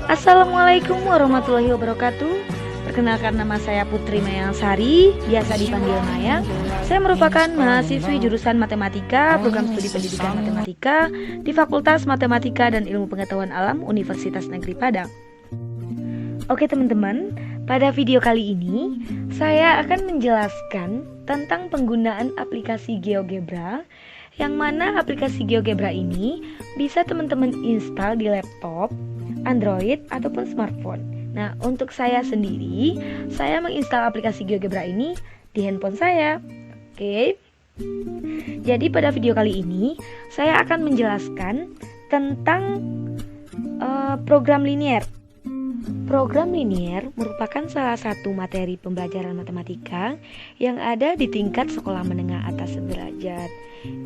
Assalamualaikum warahmatullahi wabarakatuh. Perkenalkan, nama saya Putri Mayang Sari, biasa dipanggil Mayang. Saya merupakan mahasiswi jurusan Matematika, program studi pendidikan Matematika di Fakultas Matematika dan Ilmu Pengetahuan Alam Universitas Negeri Padang. Oke teman-teman, pada video kali ini saya akan menjelaskan tentang penggunaan aplikasi GeoGebra, yang mana aplikasi GeoGebra ini bisa teman-teman install di laptop, Android ataupun smartphone. Nah, untuk saya sendiri, saya menginstal aplikasi GeoGebra ini di handphone saya. Oke. Jadi pada video kali ini saya akan menjelaskan tentang program linier. Program linier merupakan salah satu materi pembelajaran matematika yang ada di tingkat sekolah menengah atas sederajat.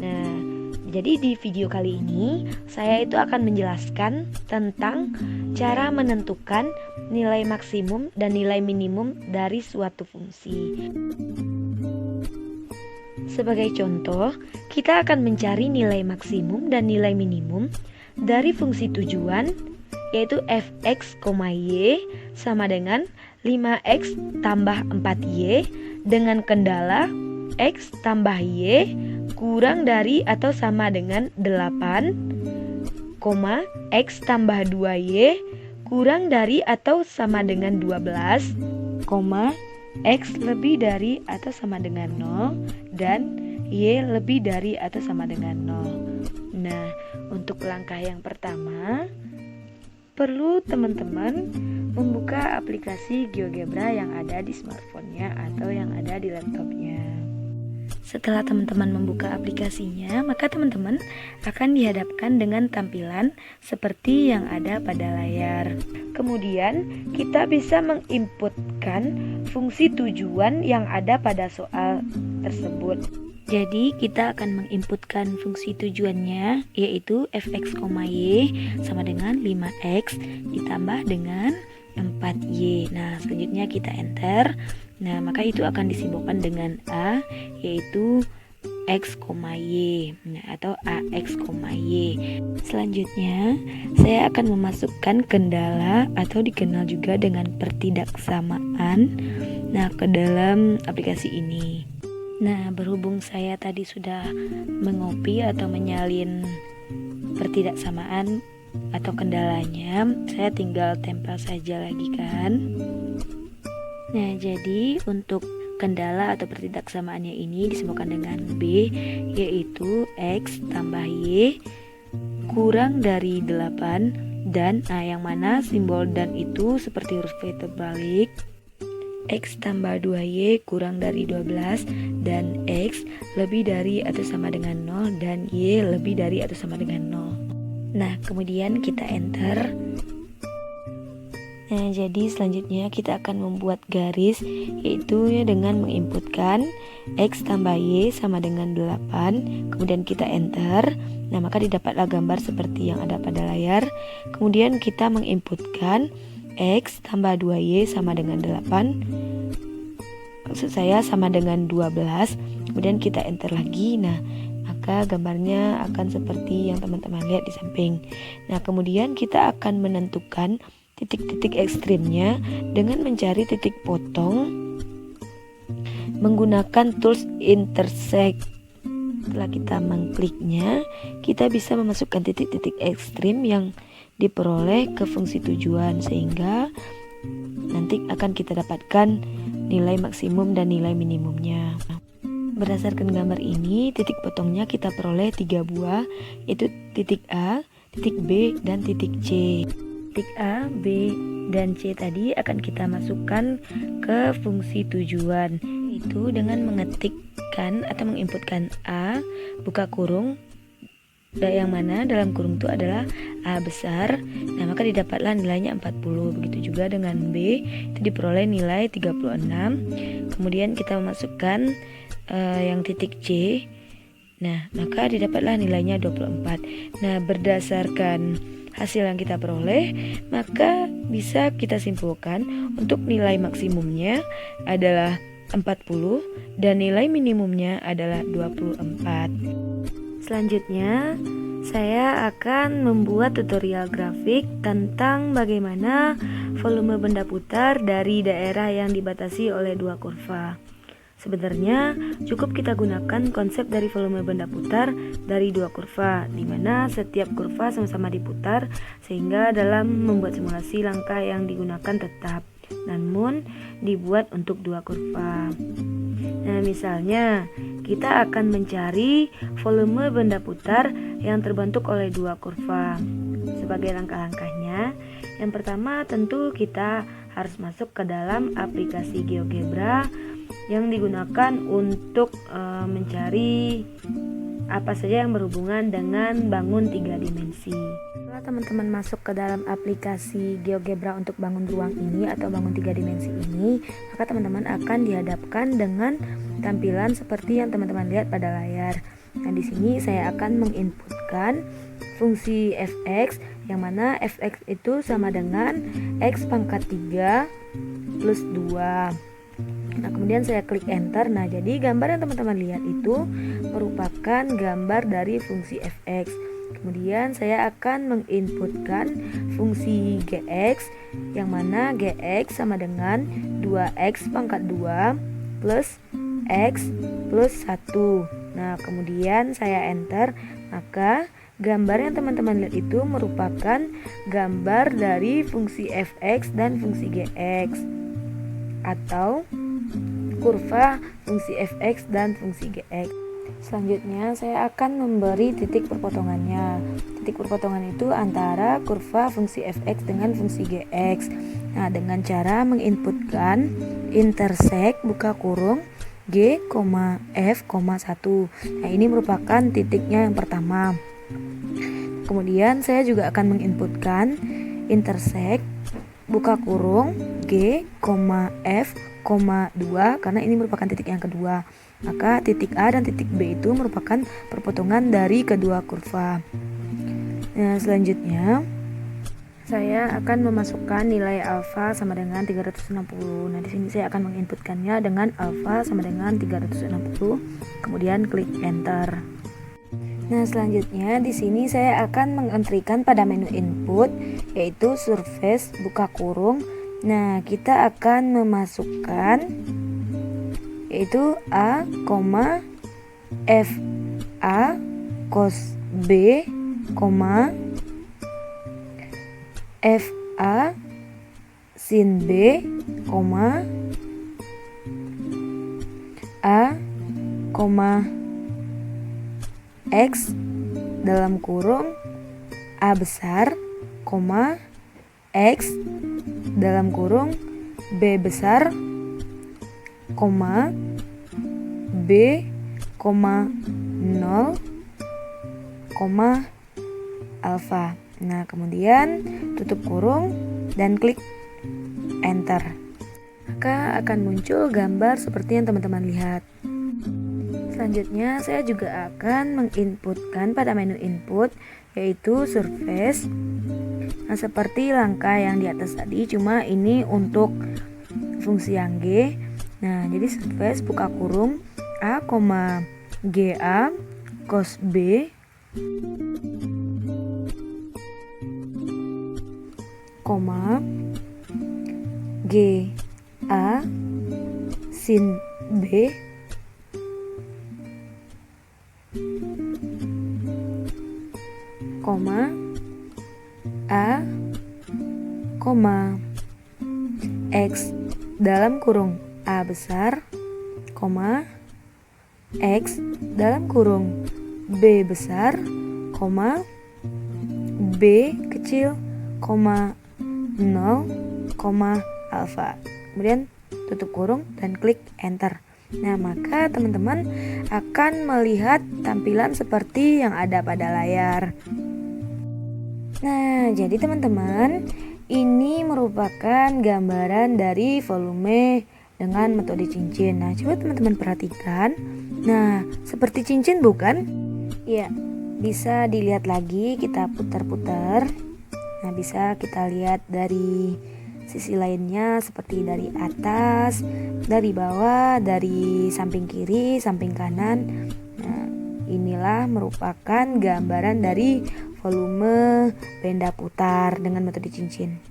Nah, jadi di video kali ini saya itu akan menjelaskan tentang cara menentukan nilai maksimum dan nilai minimum dari suatu fungsi. Sebagai contoh, kita akan mencari nilai maksimum dan nilai minimum dari fungsi tujuan, yaitu fx, y sama dengan 5x tambah 4y dengan kendala x tambah y kurang dari atau sama dengan 8, x tambah 2y kurang dari atau sama dengan 12, x lebih dari atau sama dengan 0, dan y lebih dari atau sama dengan 0. Nah, untuk langkah yang pertama, perlu teman-teman membuka aplikasi GeoGebra yang ada di smartphone-nya atau yang ada di laptopnya. Setelah teman-teman membuka aplikasinya, maka teman-teman akan dihadapkan dengan tampilan seperti yang ada pada layar. Kemudian kita bisa menginputkan fungsi tujuan yang ada pada soal tersebut. Jadi kita akan menginputkan fungsi tujuannya, yaitu fx, y sama dengan 5x ditambah dengan 4y. Nah, selanjutnya kita enter. Nah, maka itu akan disimbolkan dengan A, yaitu x, y, atau ax, y. Selanjutnya saya akan memasukkan kendala atau dikenal juga dengan pertidaksamaan ke dalam aplikasi ini. Nah, berhubung saya tadi sudah mengopi atau menyalin pertidaksamaan atau kendalanya, saya tinggal tempel saja lagi kan. Nah, jadi untuk kendala atau pertidaksamaannya ini disebutkan dengan B, yaitu x tambah y kurang dari 8, dan yang mana simbol dan itu seperti huruf V terbalik, x tambah 2y kurang dari 12, dan x lebih dari atau sama dengan 0, dan y lebih dari atau sama dengan 0. Nah, kemudian kita enter. Nah, jadi selanjutnya kita akan membuat garis, yaitu dengan menginputkan x tambah y sama dengan 8, kemudian kita enter. Nah, maka didapatlah gambar seperti yang ada pada layar. Kemudian kita menginputkan x tambah 2y sama dengan 8, maksud saya sama dengan 12, kemudian kita enter lagi. Nah, maka gambarnya akan seperti yang teman-teman lihat di samping. Nah, kemudian kita akan menentukan titik-titik ekstrimnya dengan mencari titik potong menggunakan tools intersect. Setelah kita mengkliknya, kita bisa memasukkan titik-titik ekstrim yang diperoleh ke fungsi tujuan, sehingga nanti akan kita dapatkan nilai maksimum dan nilai minimumnya. Berdasarkan gambar ini, titik potongnya kita peroleh 3 buah, yaitu titik A, titik B, dan titik C. Titik A, B, dan C tadi akan kita masukkan ke fungsi tujuan, itu dengan mengetikkan atau menginputkan A, buka kurung, yang mana dalam kurung itu adalah A besar. Nah, maka didapatlah nilainya 40. Begitu juga dengan B, itu diperoleh nilai 36. Kemudian kita memasukkan yang titik C. Nah, maka didapatlah nilainya 24. Nah, berdasarkan hasil yang kita peroleh, maka bisa kita simpulkan untuk nilai maksimumnya adalah 40 dan nilai minimumnya adalah 24. Selanjutnya, saya akan membuat tutorial grafik tentang bagaimana volume benda putar dari daerah yang dibatasi oleh dua kurva. Sebenarnya cukup kita gunakan konsep dari volume benda putar dari dua kurva, di mana setiap kurva sama-sama diputar, sehingga dalam membuat simulasi langkah yang digunakan tetap, namun dibuat untuk dua kurva. Nah, misalnya kita akan mencari volume benda putar yang terbentuk oleh dua kurva. Sebagai langkah-langkahnya, yang pertama tentu kita harus masuk ke dalam aplikasi GeoGebra yang digunakan untuk mencari apa saja yang berhubungan dengan bangun 3 dimensi. Setelah teman-teman masuk ke dalam aplikasi GeoGebra untuk bangun ruang ini atau bangun 3 dimensi ini, maka teman-teman akan dihadapkan dengan tampilan seperti yang teman-teman lihat pada layar. Nah, di sini saya akan menginputkan fungsi fx, yang mana fx itu sama dengan x pangkat 3 plus 2. Nah, kemudian saya klik enter. Nah, jadi gambar yang teman-teman lihat itu merupakan gambar dari fungsi fx. Kemudian saya akan menginputkan fungsi gx, yang mana gx sama dengan 2x pangkat 2 plus x plus 1. Nah, kemudian saya enter. Maka gambar yang teman-teman lihat itu merupakan gambar dari fungsi fx dan fungsi gx, atau kurva fungsi fx dan fungsi gx. Selanjutnya saya akan memberi titik perpotongannya. Titik perpotongan itu antara kurva fungsi fx dengan fungsi gx. Nah, dengan cara menginputkan intersect buka kurung g, f, 1. Nah, ini merupakan titiknya yang pertama. Kemudian saya juga akan menginputkan intersect buka kurung g, f, 2, karena ini merupakan titik yang kedua. Maka titik A dan titik B itu merupakan perpotongan dari kedua kurva. Nah, selanjutnya saya akan memasukkan nilai alfa sama dengan 360. Nah, di sini saya akan menginputkannya dengan alfa sama dengan 360. Kemudian klik enter. Nah, selanjutnya di sini saya akan mengentrikan pada menu input, yaitu surface buka kurung. Nah, kita akan memasukkan yaitu A, F A cos B, F A sin B, A, X dalam kurung A besar, X dalam kurung B besar, B, 0, alfa. Nah, kemudian tutup kurung dan klik enter. Maka akan muncul gambar seperti yang teman-teman lihat. Selanjutnya saya juga akan menginputkan pada menu input, yaitu surface. Nah, seperti langkah yang di atas tadi, cuma ini untuk fungsi yang G. Nah, jadi surface buka kurung A, GA cos B, GA sin B, A, X dalam kurung A besar, X dalam kurung B besar, B kecil, 0, alfa. Kemudian tutup kurung dan klik enter. Nah, maka teman-teman akan melihat tampilan seperti yang ada pada layar. Nah, jadi teman-teman, ini merupakan gambaran dari volume dengan metode cincin. Nah, coba teman-teman perhatikan. Nah, seperti cincin bukan? Ya, bisa dilihat lagi, kita putar-putar. Nah, bisa kita lihat dari sisi lainnya seperti dari atas, dari bawah, dari samping kiri, samping kanan. Nah, inilah merupakan gambaran dari volume benda putar dengan metode cincin.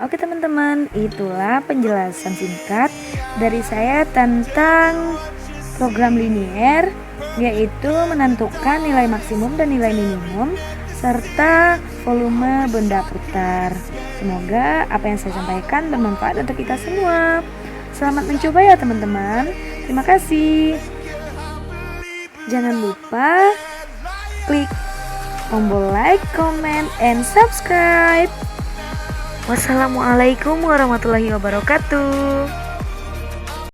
Oke teman-teman, itulah penjelasan singkat dari saya tentang program linier, yaitu menentukan nilai maksimum dan nilai minimum serta volume benda putar. Semoga apa yang saya sampaikan bermanfaat untuk kita semua. Selamat mencoba ya teman-teman. Terima kasih. Jangan lupa klik tombol like, comment, and subscribe. Wassalamualaikum warahmatullahi wabarakatuh.